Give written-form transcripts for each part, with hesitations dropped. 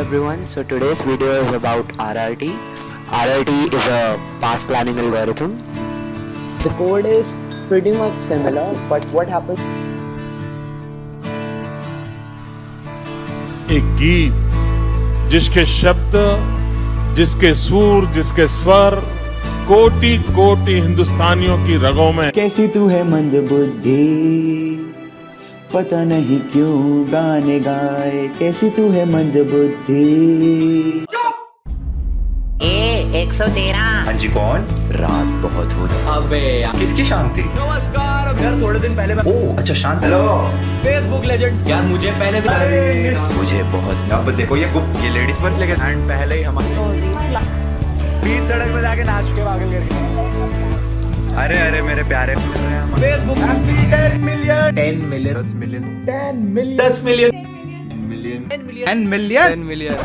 Everyone, so today's video is about RRT. RRT is a path planning algorithm. The code is pretty much similar, but what happens? एक गीत जिसके शब्द, जिसके सुर, जिसके स्वर कोटि कोटि हिंदुस्तानियों की रगों में। कैसी तू है मंद बुद्धि, पता नहीं क्यों गाने गाए। कैसी तू है मंद बुद्धि। 113। हाँ जी, कौन? रात बहुत हो रही। अबे यार, किसकी शांति? नमस्कार। घर थोड़े दिन पहले ओह अच्छा, शांत। हेलो फेसबुक लेजेंड्स यार, मुझे पहले से मुझे बहुत। अब देखो ये गुप्त, ये लेडीज पर्स लेके एंड पहले ही हमारे बीच सड़क पे जाके नाच के पागल करके। अरे अरे मेरे प्यारे Facebook 10 million 10 million 10 million 10 million 10 million 10 million 10 million.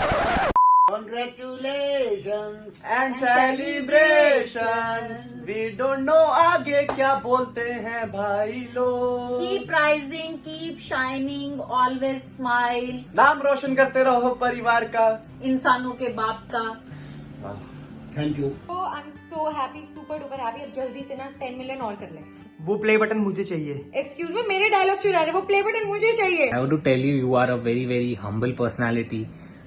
Congratulations and celebrations. We don't know आगे क्या बोलते हैं भाई लोग. Keep rising, keep shining, always smile. नाम रोशन करते रहो परिवार का. इंसानों के बाप का. Thank you. तो I am so happy, super duper happy. अब जल्दी से ना 10 मिलियन और कर ले। वो प्ले बटन मुझे चाहिए. एक्सक्यूज मी, मेरे डायलॉग चुरा रहे, वो प्ले बटन मुझे चाहिए। I want to tell you, you are a very very humble personality.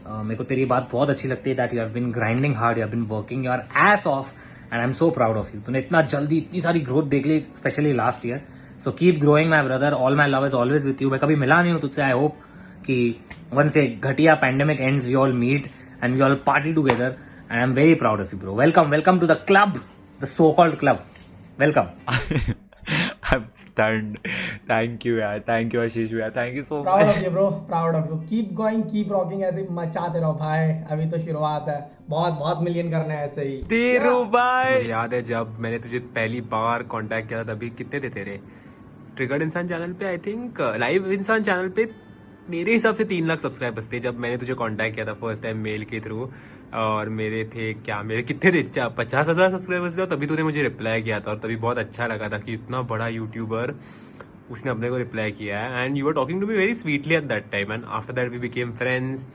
मेरे को तेरी बात बहुत अच्छी लगती है that you have been grinding hard, you have been working your ass off and I'm so proud of you. तूने इतना जल्दी इतनी सारी growth देख ली, especially last year. So keep growing my brother. All my love is always with you. मैं कभी मिला नहीं हूँ तुझसे. I hope कि once a घटिया pandemic ends, we all meet and we all party together. And I'm very proud of you, bro. Welcome to the club, the so-called club. Welcome. I'm stunned. Thank you यार, thank you आशीष भैया, thank you so much. Proud of you bro, proud of you. Keep going, keep rocking. ऐसे मचाते रहो भाई. अभी तो शुरुआत है. बहुत मिलियन करना है ऐसे ही. तेरू भाई. मुझे याद है जब मैंने तुझे पहली बार कांटेक्ट किया था, तभी कितने थे तेरे ट्रिगर्ड इंसान चैनल पे? आई थिंक लाइव इंसान चैनल पे मेरे हिसाब से 3 लाख सब्सक्राइबर्स थे जब मैंने तुझे कांटेक्ट किया था फर्स्ट टाइम मेल के थ्रू. और मेरे कितने थे? 50,000 सब्सक्राइबर्स थे. और तभी तूने मुझे रिप्लाई किया था और तभी बहुत अच्छा लगा था कि इतना बड़ा यूट्यूबर उसने अपने को रिप्लाई किया है. And you are talking to me very sweetly at that time. And after that we became friends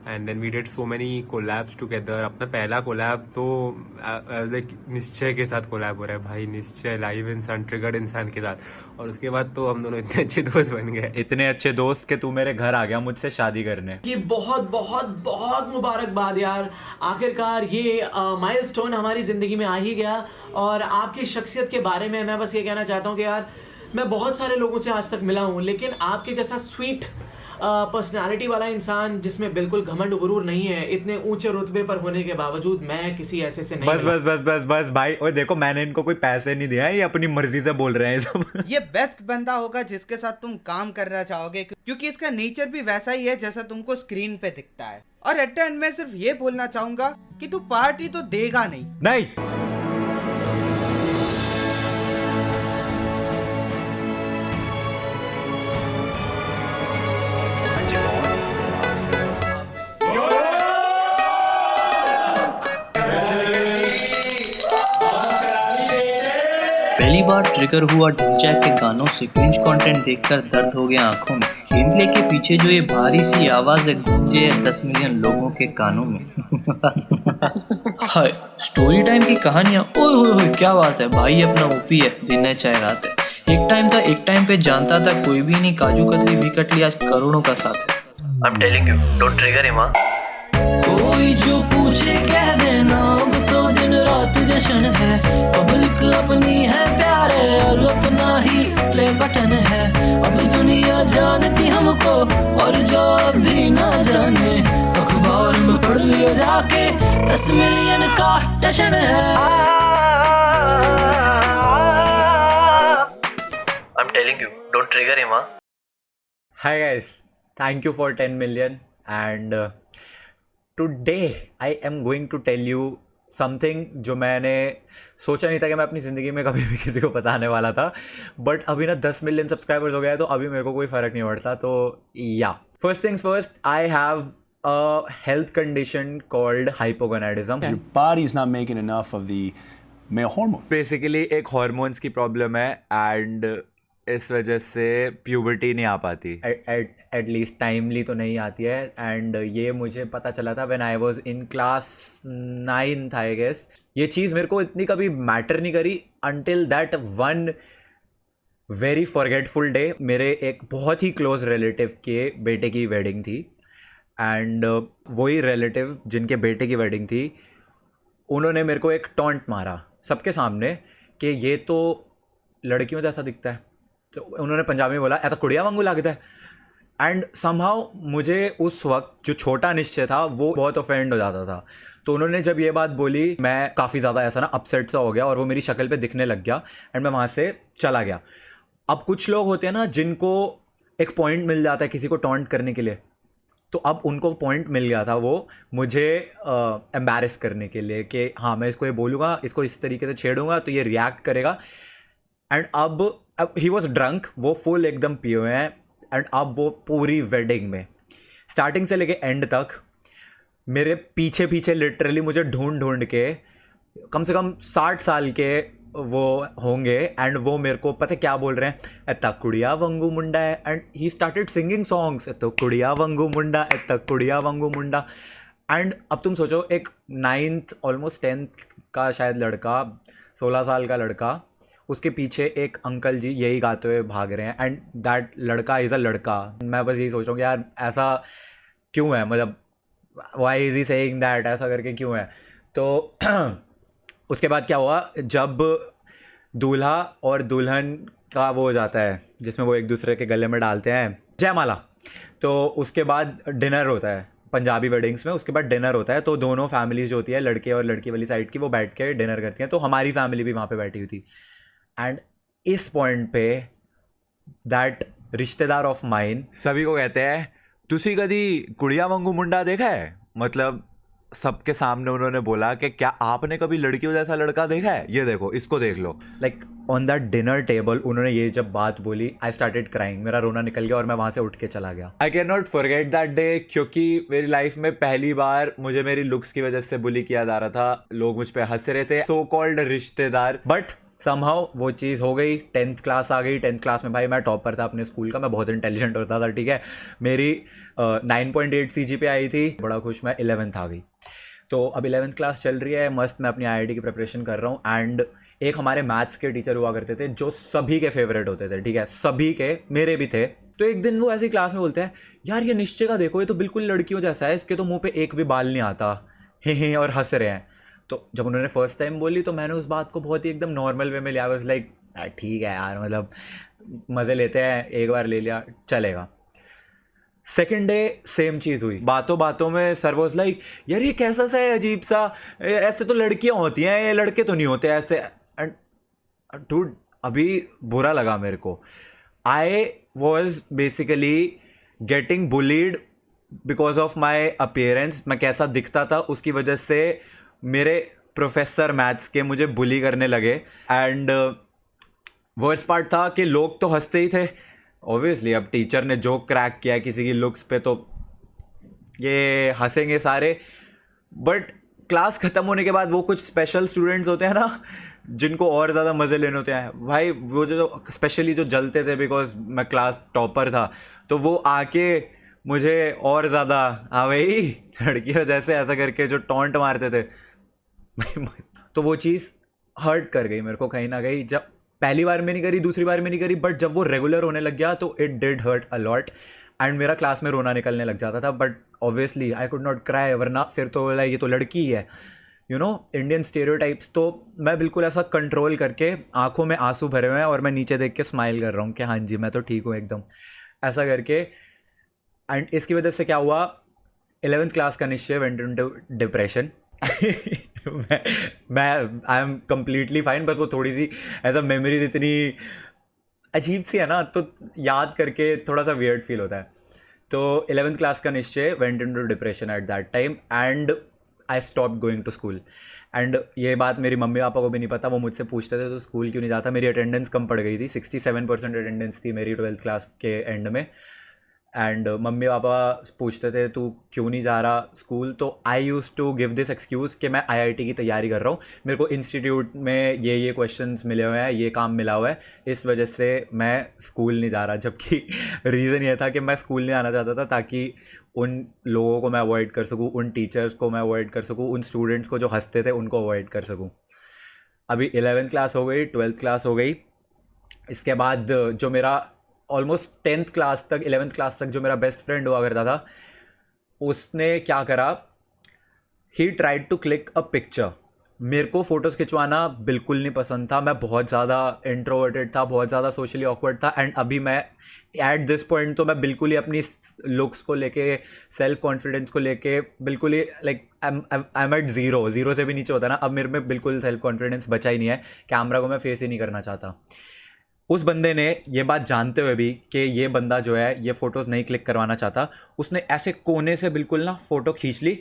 and then we did so many collabs together. अपना पहला कोलैब तो लाइक निश्चय के साथ कोलैब हो रहा है भाई. निश्चय लाइव इंसान ट्रिगर्ड इंसान के साथ. और उसके बाद तो हम दोनों इतने अच्छे दोस्त बन गए. इतने अच्छे दोस्त कि तू मेरे घर आ गया मुझसे शादी करने. ये बहुत मुबारकबाद यार. आखिरकार ये माइलस्टोन हमारी जिंदगी में आ ही गया. और आपकी शख्सियत के बारे में मैं बस ये कहना चाहता हूँ कि यार मैं बहुत सारे लोगों से आज तक मिला हूँ, लेकिन आपके जैसा स्वीट पर्सनालिटी वाला इंसान जिसमें बिल्कुल घमंड गुरूर नहीं है, इतने ऊंचे रुतबे पर होने के बावजूद मैं किसी ऐसे से नहीं. बस भाई. ओए देखो, मैंने इनको कोई पैसे नहीं दिया है, ये अपनी मर्जी से बोल रहे हैं सब. ये बेस्ट बंदा होगा जिसके साथ तुम काम करना चाहोगे, क्योंकि इसका नेचर भी वैसा ही है जैसा तुमको स्क्रीन पे दिखता है. और एट द एंड मैं सिर्फ ये बोलना चाहूंगा कि तू पार्टी तो देगा नहीं. पहली बार ट्रिगर हुआ ढिंचैक के गानों से क्रिंज कंटेंट देखकर दर्द हो गया आंखों में. गेम प्ले के पीछे जो ये भारी सी आवाज है गूंजे 10 मिलियन लोगों के कानों में. हाय स्टोरी टाइम की कहानियां. ओए क्या बात है भाई, अपना ओपी है, दिन है चाहे रात है. एक टाइम पे जानता था कोई भी नहीं, काजू कतली भी कटली आज करोड़ों का साथ है. I'm telling you, don't trigger him, हाँ. कोई जो पूछे कह देना, अब तो दिन रात जश्न है. पब्लिक अपनी है प्यारे और अपना ही प्ले बटन है. अब दुनिया जानती हमको और जो अभी ना जाने, अखबार में पढ़ लियो जाके 10 मिलियन का टशन है. I'm telling you, don't trigger him, हाँ. Hi guys, thank you for 10 million and today I am going to tell you something जो मैंने सोचा नहीं था कि मैं अपनी ज़िंदगी में कभी भी किसी को बताने वाला था. बट अभी ना 10 मिलियन सब्सक्राइबर्स हो गया है तो अभी मेरे को कोई फ़र्क नहीं पड़ता. तो या first things first, I have a health condition called hypogonadism. Your body is not making enough of the male hormone. Basically एक hormones की problem है and इस वजह से प्यूबर्टी नहीं आ पाती, एट लीस्ट टाइमली तो नहीं आती है। एंड ये मुझे पता चला था when I was in class 9th I guess. ये चीज़ मेरे को इतनी कभी मैटर नहीं करी until that one very forgetful day. मेरे एक बहुत ही क्लोज रिलेटिव के बेटे की वेडिंग थी एंड वही रिलेटिव जिनके बेटे की वेडिंग थी उन्होंने मेरे को एक टॉन्ट मारा सबके सामने कि ये तो लड़कियों जैसा दिखता है। तो उन्होंने पंजाबी में बोला ऐसा कुड़िया वांगू लगता है। एंड समहाउ मुझे उस वक्त जो छोटा निश्चय था वो बहुत ऑफेंड हो जाता था। तो उन्होंने जब ये बात बोली मैं काफ़ी ज़्यादा ऐसा ना अपसेट सा हो गया और वो मेरी शक्ल पे दिखने लग गया एंड मैं वहाँ से चला गया। अब कुछ लोग होते हैं ना जिनको एक पॉइंट मिल जाता है किसी को टॉन्ट करने के लिए, तो अब उनको पॉइंट मिल गया था वो मुझे एम्बैरेस करने के लिए कि हाँ मैं इसको ये बोलूँगा, इसको इस तरीके से छेड़ूंगा तो ये रिएक्ट करेगा। एंड अब ही वॉज ड्रंक, वो फुल एकदम पिए हुए हैं एंड अब वो पूरी वेडिंग में स्टार्टिंग से लेके एंड तक मेरे पीछे पीछे लिटरली मुझे ढूंढ ढूंढ के कम से कम 60 साल के वो होंगे एंड वो मेरे को पता क्या बोल रहे हैं, एत्ता कुड़िया वंगू मुंडा है। And he started singing songs, तो कुड़िया वंगू मुंडा, एत्ता कुड़िया वंगू मुंडा। एंड अब तुम सोचो एक 9th ऑलमोस्ट 10th का शायद लड़का, 16 साल का लड़का, उसके पीछे एक अंकल जी यही गाते हुए भाग रहे हैं एंड दैट लड़का इज़ अ लड़का। मैं बस यही सोच रहा हूँ कि यार ऐसा क्यों है, मतलब why is he saying that, ऐसा करके क्यों है। तो उसके बाद क्या हुआ, जब दूल्हा और दुल्हन का वो हो जाता है जिसमें वो एक दूसरे के गले में डालते हैं जयमाला, तो उसके बाद डिनर होता है पंजाबी वेडिंग्स में। उसके बाद डिनर होता है तो दोनों फैमिलीज जो होती है लड़के और लड़की वाली साइड की वो बैठ के डिनर करती हैं। तो हमारी फैमिली भी वहाँ पे बैठी हुई थी एंड इस पॉइंट पे दैट रिश्तेदार ऑफ माइन सभी को कहते हैं तुसी कदी कुड़िया वांगू मुंडा देखा है, मतलब सबके सामने उन्होंने बोला कि क्या आपने कभी लड़कियों जैसा लड़का देखा है, ये देखो इसको देख लो। Like on that dinner table उन्होंने ये जब बात बोली आई स्टार्टेड क्राइंग, मेरा रोना निकल गया और मैं वहाँ से उठ के चला गया। I can not forget that day, क्योंकि मेरी लाइफ में पहली बार मुझे मेरी लुक्स की वजह से बुली किया जा रहा था, लोग मुझ पर हंस रहे थे, सो कॉल्ड रिश्तेदार। बट समहाउ वो चीज़ हो गई, 10th क्लास आ गई। 10th क्लास में भाई मैं टॉपर था अपने स्कूल का, मैं बहुत इंटेलिजेंट होता था, ठीक है। मेरी 9.8 CGPA आई थी, बड़ा खुश मैं 11th आ गई। तो अब 11th क्लास चल रही है, मस्त मैं अपनी IIT की प्रिपरेशन कर रहा हूँ एंड एक हमारे मैथ्स के टीचर हुआ करते थे जो सभी के फेवरेट होते थे, ठीक है, सभी के, मेरे भी थे। तो एक दिन वो ऐसी क्लास में बोलते हैं यार ये निश्चय का देखो, ये तो बिल्कुल लड़कियों जैसा है, इसके तो मुँह पे एक भी बाल नहीं आता, हे और हंस रहे हैं। तो जब उन्होंने फर्स्ट टाइम बोली तो मैंने उस बात को बहुत ही एकदम नॉर्मल वे में लिया, वाज लाइक ठीक है यार, मतलब मज़े लेते हैं, एक बार ले लिया चलेगा। सेकेंड डे सेम चीज़ हुई, बातों बातों में सर वाज लाइक यार ये कैसा सा है अजीब सा, ऐसे तो लड़कियां होती हैं, ये लड़के तो नहीं होते ऐसे। एंड डूड अभी बुरा लगा मेरे को। I was basically getting bullied because of my appearance, मैं कैसा दिखता था उसकी वजह से मेरे प्रोफेसर मैथ्स के मुझे बुली करने लगे। एंड वर्स्ट पार्ट था कि लोग तो हंसते ही थे ऑब्वियसली, अब टीचर ने जोक क्रैक किया किसी की लुक्स पे तो ये हंसेंगे सारे। बट क्लास ख़त्म होने के बाद वो कुछ स्पेशल स्टूडेंट्स होते हैं ना जिनको और ज़्यादा मज़े लेने होते हैं भाई, वो जो स्पेशली जो जलते थे बिकॉज मैं क्लास टॉपर था, तो वो आके मुझे और ज़्यादा हाँ भाई लड़कियों जैसे ऐसा करके जो टॉन्ट मारते थे तो वो चीज़ हर्ट कर गई मेरे को कहीं ना कहीं। जब पहली बार में नहीं करी, दूसरी बार में नहीं करी, बट जब वो रेगुलर होने लग गया तो it did hurt a lot and मेरा क्लास में रोना निकलने लग जाता था। But obviously I could not cry, वरना फिर तो बोला ये तो लड़की है, यू नो इंडियन स्टेरियोटाइप्स। तो मैं बिल्कुल ऐसा कंट्रोल करके, आंखों में आंसू भरे हुए हैं और मैं नीचे देख के स्माइल कर रहा हूँ कि हाँ जी मैं तो ठीक हूँ एकदम, ऐसा करके। एंड इसकी वजह से क्या हुआ, 11th क्लास का निश्चय वेंट इनटू डिप्रेशन। मैं आई एम कम्प्लीटली फाइन, बस वो थोड़ी सी ऐसा मेमोरीज इतनी अजीब सी है ना, तो याद करके थोड़ा सा वियर्ड फील होता है। तो 11th क्लास का Nishchay went into depression at that time and I stop going to school. And ये बात मेरी मम्मी पापा को भी नहीं पता, वो मुझसे पूछते थे तो स्कूल क्यों नहीं जाता। मेरी अटेंडेंस कम पड़ गई थी, 67% अटेंडेंस थी मेरी 12th क्लास के एंड में। एंड मम्मी पापा पूछते थे तू क्यों नहीं जा रहा स्कूल, तो I use to give this excuse कि मैं आईआईटी की तैयारी कर रहा हूँ, मेरे को इंस्टीट्यूट में ये क्वेश्चंस मिले हुए हैं, ये काम मिला हुआ है, इस वजह से मैं स्कूल नहीं जा रहा। जबकि रीज़न ये था कि मैं स्कूल नहीं आना चाहता था ताकि उन लोगों को मैं अवॉइड कर सकूँ, उन टीचर्स को मैं अवॉइड कर सकूँ, उन स्टूडेंट्स को जो हंसते थे उनको अवॉइड कर सकूँ। अभी 11th क्लास हो गई, 12th क्लास हो गई, इसके बाद जो मेरा ऑलमोस्ट 10th क्लास तक 11th क्लास तक जो मेरा बेस्ट फ्रेंड हुआ करता था, उसने क्या करा, he tried to click a picture. मेरे को फ़ोटोज़ खिंचवाना बिल्कुल नहीं पसंद था, मैं बहुत ज़्यादा इंट्रोवर्टेड था, बहुत ज़्यादा सोशली ऑकवर्ड था। एंड अभी मैं एट दिस पॉइंट तो मैं बिल्कुल ही अपनी लुक्स को लेके, सेल्फ कॉन्फिडेंस को लेके बिल्कुल ही like I am at zero से भी नीचे होता ना। अब मेरे में बिल्कुल सेल्फ कॉन्फिडेंस बचा ही नहीं है, कैमरा को मैं फेस ही नहीं करना चाहता। उस बंदे ने ये बात जानते हुए भी कि ये बंदा जो है ये फ़ोटोज़ नहीं क्लिक करवाना चाहता, उसने ऐसे कोने से बिल्कुल ना फ़ोटो खींच ली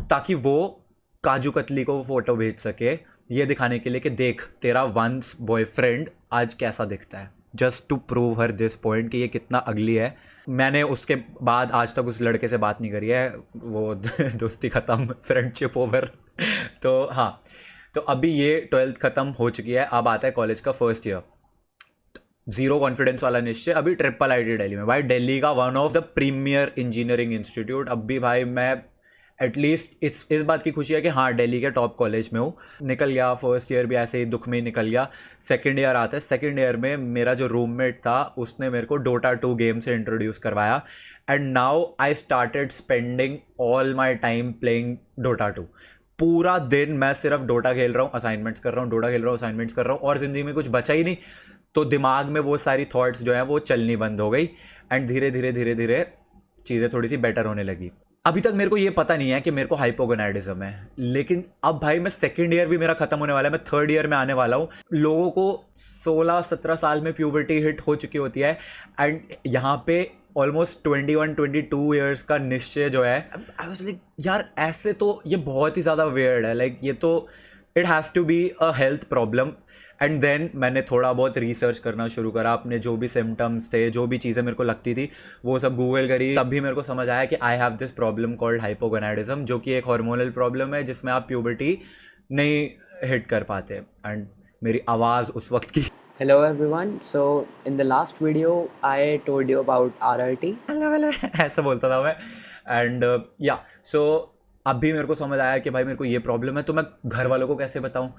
ताकि वो काजू कतली को फ़ोटो भेज सके, ये दिखाने के लिए कि देख तेरा वंस बॉयफ्रेंड आज कैसा दिखता है, just to prove her this point कि ये कितना अगली है। मैंने उसके बाद आज तक उस लड़के से बात नहीं करी है, वो दोस्ती ख़त्म, फ्रेंडशिप ओवर। तो हाँ, तो अभी ये 12th ख़त्म हो चुकी है, अब आता है कॉलेज का फर्स्ट ईयर। ज़ीरो कॉन्फिडेंस वाला निश्चय, अभी IIIT दिल्ली में, भाई दिल्ली का one of the premier engineering institute. अब भी भाई मैं एटलीस्ट इस बात की खुशी है कि हाँ दिल्ली के टॉप कॉलेज में हूँ। निकल गया फर्स्ट ईयर भी ऐसे ही दुख में ही निकल गया। सेकेंड ईयर आता है, सेकेंड ईयर में मेरा जो रूममेट था उसने मेरे को Dota 2 गेम से इंट्रोड्यूस करवाया, and now I started spending all my time playing Dota 2। पूरा दिन मैं सिर्फ डोटा खेल रहा हूँ, असाइनमेंट्स कर रहा हूँ, डोटा खेल रहा हूँ, असाइनमेंट्स कर रहा हूँ, और ज़िंदगी में कुछ बचा ही नहीं। तो दिमाग में वो सारी थॉट्स जो हैं वो चलनी बंद हो गई, एंड धीरे धीरे चीज़ें थोड़ी सी बेटर होने लगी। अभी तक मेरे को ये पता नहीं है कि मेरे को हाइपोगोनाइडिज्म है, लेकिन अब भाई मैं सेकेंड ईयर भी मेरा ख़त्म होने वाला है, मैं थर्ड ईयर में आने वाला हूँ। लोगों को 16-17 साल में प्यूबर्टी हिट हो चुकी होती है, एंड यहाँ पे ऑलमोस्ट 21-22 ईयर्स का निश्चय जो है, आई वाज लाइक यार ऐसे तो ये बहुत ही ज़्यादा वियर्ड है, लाइक ये तो it has to be a health problem. And then मैंने थोड़ा बहुत रिसर्च करना शुरू करा, अपने जो भी सिम्टम्स थे, जो भी चीज़ें मेरे को लगती थी वो सब गूगल करी, तब भी मेरे को समझ आया कि I have this problem called hypogonadism, जो कि एक हार्मोनल प्रॉब्लम है जिसमें आप प्यूबर्टी नहीं हिट कर पाते। एंड मेरी आवाज़ उस वक्त की Hello everyone. So in the last video I told you about RRT. ऐसा बोलता था मैं। एंड या सो अभी मेरे को समझ आया कि भाई मेरे को ये प्रॉब्लम है, तो मैं घर वालों को कैसे बताऊँ।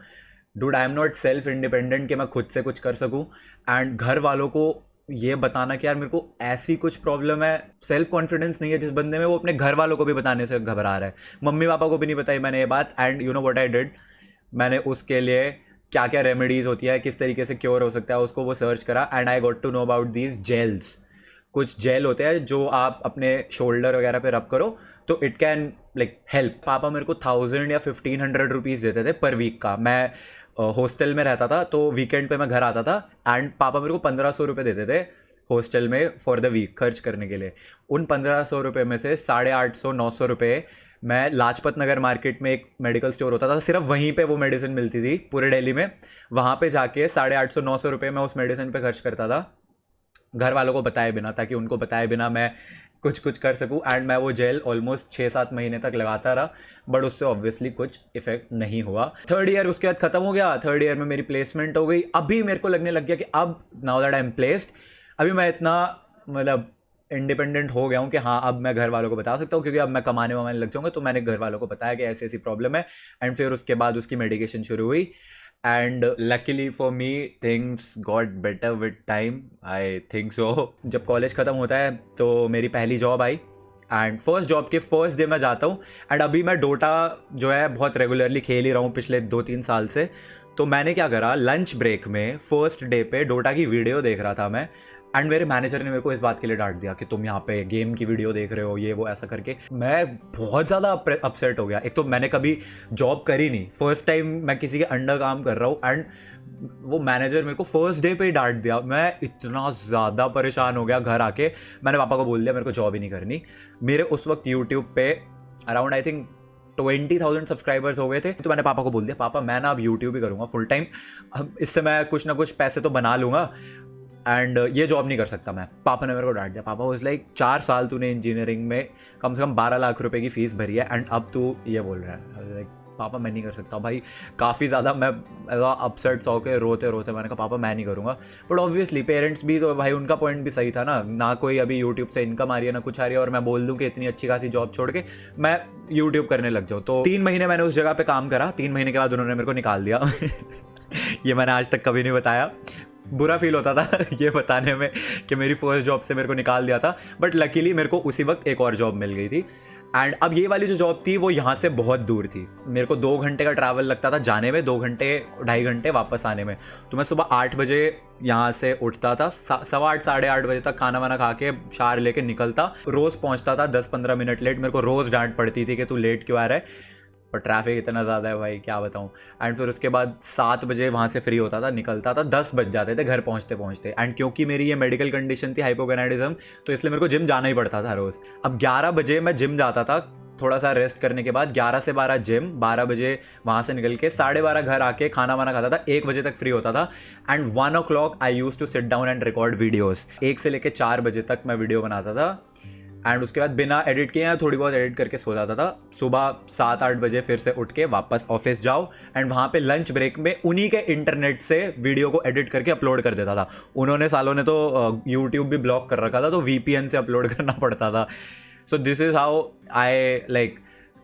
Dude I am not self independent कि मैं खुद से कुछ कर सकूँ, एंड घर वालों को ये बताना कि यार मेरे को ऐसी कुछ प्रॉब्लम है, सेल्फ कॉन्फिडेंस नहीं है जिस बंदे में, वो अपने घर वालों को भी बताने से घबरा रहा है। मम्मी पापा को भी नहीं बताई मैंने ये बात। And you know what I did, मैंने उसके लिए क्या क्या रेमेडीज़ होती है, किस तरीके से क्योर हो सकता है उसको वो सर्च करा, and I got to know about these gels. कुछ जेल होते हैं जो आप अपने शोल्डर वगैरह पे रब करो तो इट कैन लाइक हेल्प। पापा मेरे को 1000 या 1500 रुपीज़ देते थे पर वीक का। मैं हॉस्टल में रहता था तो वीकेंड पे मैं घर आता था, एंड पापा मेरे को 1500 रुपये देते थे हॉस्टल में फॉर द वीक खर्च करने के लिए। उन 1500 रुपये में से 850-900 रुपये मैं लाजपत नगर मार्केट में एक मेडिकल स्टोर होता था, सिर्फ वहीं पे वो मेडिसिन मिलती थी पूरे दिल्ली में, वहाँ पे जाके 850-900 रुपये मैं उस मेडिसिन पे खर्च करता था, घर वालों को बताए बिना, ताकि उनको बताए बिना मैं कुछ कर सकूं। एंड मैं वो जेल ऑलमोस्ट 6-7 महीने तक लगाता रहा, बट उससे ऑब्वियसली कुछ इफेक्ट नहीं हुआ। थर्ड ईयर उसके बाद ख़त्म हो गया, थर्ड ईयर में मेरी प्लेसमेंट हो गई। अभी मेरे को लगने लग गया कि अब now that I am placed, अभी मैं इतना मतलब इंडिपेंडेंट हो गया हूँ कि हाँ अब मैं घर वालों को बता सकता हूँ, क्योंकि अब मैं कमाने वमाने लग जाऊँगा। तो मैंने घर वालों को बताया कि ऐसी ऐसी प्रॉब्लम है, एंड फिर उसके बाद उसकी मेडिकेशन शुरू हुई, and luckily for me things got better with time, I think so. जब कॉलेज ख़त्म होता है तो मेरी पहली job I, and first job के फर्स्ट डे मैं जाता हूँ, एंड अभी मैं डोटा जो है बहुत रेगुलरली खेल ही रहा हूँ पिछले 2-3 साल से। तो मैंने क्या करा, लंच ब्रेक में फर्स्ट डे पे डोटा की वीडियो देख रहा था मैं, एंड मेरे मैनेजर ने मेरे को इस बात के लिए डांट दिया कि तुम यहाँ पे गेम की वीडियो देख रहे हो, ये वो ऐसा करके। मैं बहुत ज़्यादा अपसेट हो गया। एक तो मैंने कभी जॉब करी नहीं, फर्स्ट टाइम मैं किसी के अंडर काम कर रहा हूँ, एंड वो मैनेजर मेरे को फर्स्ट डे पे ही डांट दिया। मैं इतना ज़्यादा परेशान हो गया, घर आके मैंने पापा को बोल दिया मेरे को जॉब ही नहीं करनी। मेरे उस वक्त यूट्यूब पे अराउंड आई थिंक 20,000 सब्सक्राइबर्स हो गए थे। तो मैंने पापा को बोल दिया पापा मैं ना अब यूट्यूब ही करूँगा फुल टाइम, अब इससे मैं कुछ ना कुछ पैसे तो बना लूँगा। एंड ये जॉब नहीं कर सकता मैं। पापा ने मेरे को डांट दिया। पापा वाज लाइक 4 साल तूने इंजीनियरिंग में कम से कम 12 लाख रुपए की फ़ीस भरी है एंड अब तू ये बोल रहा है। लाइक पापा मैं नहीं कर सकता भाई। काफ़ी ज़्यादा मैं अपसेट होकर रोते रोते मैंने कहा पापा मैं नहीं करूँगा। बट ऑब्वियसली पेरेंट्स भी तो भाई उनका पॉइंट भी सही था ना कोई अभी यूट्यूब से इनकम आ रही है ना कुछ आ रही है और मैं बोल दूँ कि इतनी अच्छी खासी जॉब छोड़ के मैं यूट्यूब करने लग जाऊँ। तो 3 महीने मैंने उस जगह पे काम करा। 3 महीने के बाद उन्होंने मेरे को निकाल दिया। ये मैंने आज तक कभी नहीं बताया। बुरा फील होता था ये बताने में कि मेरी फर्स्ट जॉब से मेरे को निकाल दिया था। बट लकीली मेरे को उसी वक्त एक और जॉब मिल गई थी। एंड अब ये वाली जो जॉब थी वो यहाँ से बहुत दूर थी। मेरे को 2 घंटे का ट्रैवल लगता था जाने में, 2 घंटे 2.5 घंटे वापस आने में। तो मैं सुबह 8 बजे यहाँ से उठता था, 8:15 साढ़े 8 बजे तक खाना वाना खा के शार लेके निकलता। रोज़ पहुँचता था 10-15 मिनट लेट। मेरे को रोज़ डांट पड़ती थी कि तू लेट क्यों आ रहा है, पर ट्रैफिक इतना ज़्यादा है भाई क्या बताऊँ। एंड फिर उसके बाद 7 बजे वहाँ से फ्री होता था, निकलता था, 10 बज जाते थे घर पहुँचते पहुँचते। एंड क्योंकि मेरी ये मेडिकल कंडीशन थी हाइपोगोनाइडिज्म, तो इसलिए मेरे को जिम जाना ही पड़ता था रोज़। अब 11 बजे मैं जिम जाता था, थोड़ा सा रेस्ट करने के बाद 11 से 12 जिम, 12 बजे वहाँ से निकल के 12:30 घर आके खाना वाना खाता था, 1 बजे तक फ्री होता था। And 1 o'clock I use to sit down and record videos. 1 से लेकर 4 बजे तक मैं वीडियो बनाता था। एंड उसके बाद बिना एडिट किए थोड़ी बहुत एडिट करके सो जाता था। सुबह 7-8 बजे फिर से उठ के वापस ऑफिस जाओ एंड वहाँ पे लंच ब्रेक में उन्हीं के इंटरनेट से वीडियो को एडिट करके अपलोड कर देता था। उन्होंने सालों ने तो यूट्यूब भी ब्लॉक कर रखा था, तो VPN से अपलोड करना पड़ता था। So this is how I like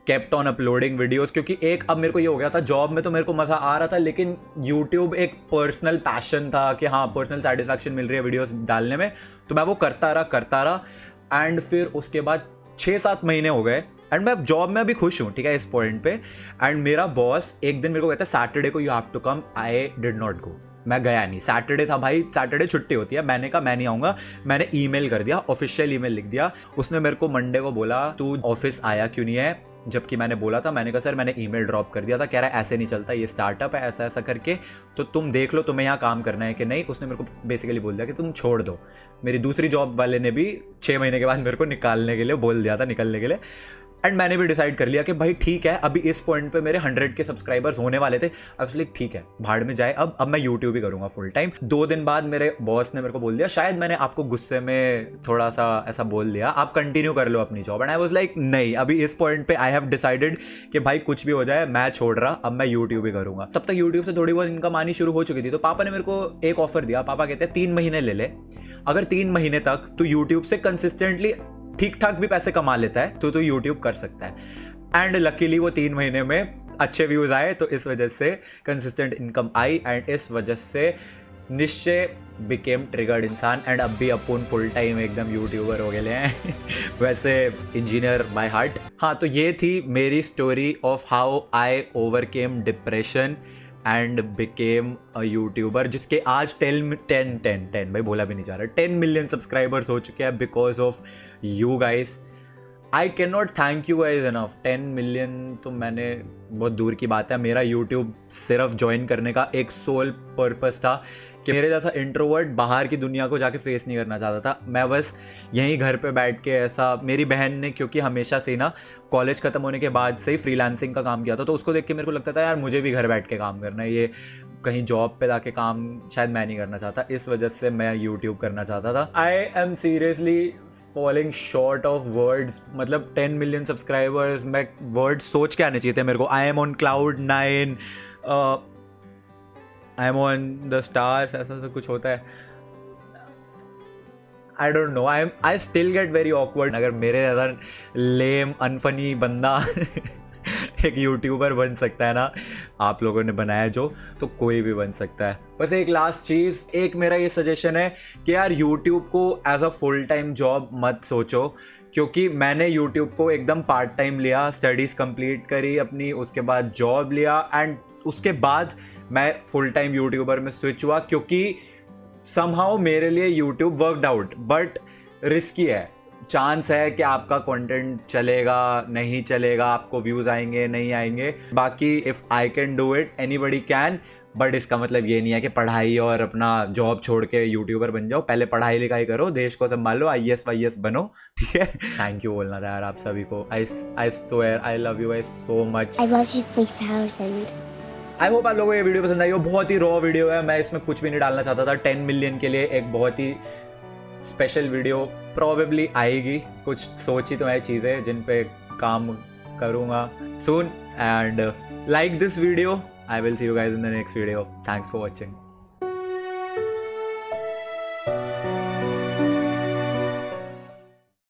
kept on uploading videos. क्योंकि एक अब मेरे को ये हो गया था, जॉब में तो मेरे को मज़ा आ रहा था, लेकिन यूट्यूब एक पर्सनल पैशन था कि हाँ पर्सनल सेटिस्फैक्शन मिल रही है वीडियोस डालने में, तो मैं वो करता रहा। एंड फिर उसके बाद 6-7 महीने हो गए एंड मैं जॉब में अभी खुश हूँ, ठीक है, इस पॉइंट पे। एंड मेरा बॉस एक दिन मेरे को कहता है सैटरडे को you have to come. I did not go, मैं गया नहीं। सैटरडे था भाई, सैटरडे छुट्टी होती है। मैंने कहा मैं नहीं आऊँगा। मैंने ईमेल कर दिया, ऑफिशियल ईमेल लिख दिया। उसने मेरे को मंडे को बोला तू ऑफिस आया क्यों नहीं है, जबकि मैंने बोला था। मैंने कहा सर मैंने ईमेल ड्रॉप कर दिया था। कह रहा है ऐसे नहीं चलता, ये स्टार्टअप है, ऐसा ऐसा करके, तो तुम देख लो तुम्हें यहाँ काम करना है कि नहीं। उसने मेरे को बेसिकली बोल दिया कि तुम छोड़ दो। मेरी दूसरी जॉब वाले ने भी 6 महीने के बाद मेरे को निकालने के लिए बोल दिया था, निकलने के लिए। एंड मैंने भी डिसाइड कर लिया कि भाई ठीक है, अभी इस पॉइंट पे मेरे 100 के सब्सक्राइबर्स होने वाले थे। अब ठीक है भाड़ में जाए, अब मैं यूट्यूब ही करूँगा फुल टाइम। 2 दिन बाद मेरे बॉस ने मेरे को बोल दिया, शायद मैंने आपको गुस्से में थोड़ा सा ऐसा बोल दिया, आप कंटिन्यू कर लो अपनी job. And I was like नहीं, अभी इस पॉइंट पे आई हैव डिसाइडेड कि भाई कुछ भी हो जाए मैं छोड़ रहा, अब मैं यूट्यूब ही करूँगा। तब तक यूट्यूब से थोड़ी बहुत इनकम आनी शुरू हो चुकी थी। तो पापा ने मेरे को एक ऑफर दिया। पापा कहते हैं 3 महीने ले ले, अगर 3 महीने तक तू यूट्यूब से कंसिस्टेंटली ठीक ठाक भी पैसे कमा लेता है तो तू यूट्यूब कर सकता है। एंड लकीली वो 3 महीने में अच्छे व्यूज़ आए, तो इस वजह से कंसिस्टेंट इनकम आई। एंड इस वजह से निश्चय बिकेम ट्रिगर्ड इंसान। एंड अब भी अपन फुल टाइम एकदम यूट्यूबर हो गए हैं। वैसे इंजीनियर बाय हार्ट। हाँ, तो ये थी मेरी story of how I overcame depression and became a YouTuber, जिसके आज 10 भाई बोला भी नहीं जा रहा, 10 मिलियन सब्सक्राइबर्स हो चुके हैं because of you guys. I can not thank you guys enough. 10 million तो मैंने बहुत दूर की बात है। मेरा यूट्यूब सिर्फ ज्वाइन करने का एक सोल पर्पस था कि मेरे जैसा इंट्रोवर्ट बाहर की दुनिया को जाके फेस नहीं करना चाहता था। मैं बस यहीं घर पे बैठ के ऐसा, मेरी बहन ने क्योंकि हमेशा से ना कॉलेज ख़त्म होने के बाद से ही फ्रीलांसिंग का काम किया था, तो उसको देख के मेरे को लगता था यार मुझे भी घर बैठ के काम करना है, ये कहीं जॉब पे जाके काम शायद मैं नहीं करना चाहता। इस वजह से मैं यूट्यूब करना चाहता था। I am seriously falling short of words. मतलब 10 मिलियन सब्सक्राइबर्स, मैं वर्ड्स सोच के आने चाहिए थे मेरे को। I am on cloud 9, I am on the stars, ऐसा सब कुछ होता है। I don't know, I still get very awkward. अगर मेरे ज़्यादा लेम अनफनी बंदा एक यूट्यूबर बन सकता है ना, आप लोगों ने बनाया जो, तो कोई भी बन सकता है। बस एक लास्ट चीज़, एक मेरा ये सजेशन है कि यार यूट्यूब को as a full time job मत सोचो, क्योंकि मैंने यूट्यूब को एकदम पार्ट टाइम लिया, स्टडीज़ कंप्लीट करी अपनी, उसके बाद जॉब लिया एंड उसके बाद मैं फुल टाइम यूट्यूबर में स्विच हुआ, क्योंकि समहाउ मेरे लिए YouTube worked out, but risky है। चांस है कि आपका कंटेंट चलेगा नहीं चलेगा, आपको व्यूज़ आएंगे नहीं आएंगे। बाकी if I can do it anybody can, but इसका मतलब ये नहीं है कि पढ़ाई और अपना जॉब छोड़ के यूट्यूबर बन जाओ। पहले पढ़ाई लिखाई करो, देश को संभालो, IAS वाईएस बनो, ठीक है। थैंक यू बोलना था यार आप सभी को। I swear I love you guys so much. I love you 3000. I hope आप लोगों को ये वीडियो पसंद आई हो। बहुत ही रॉ वीडियो है, मैं इसमें कुछ भी नहीं डालना चाहता था। 10 मिलियन के लिए एक बहुत ही स्पेशल वीडियो प्रोबेबली आएगी। कुछ सोची तो है चीज़ें जिन पे काम करूँगा soon. And like this video. I will see you guys in the next video. Thanks for watching.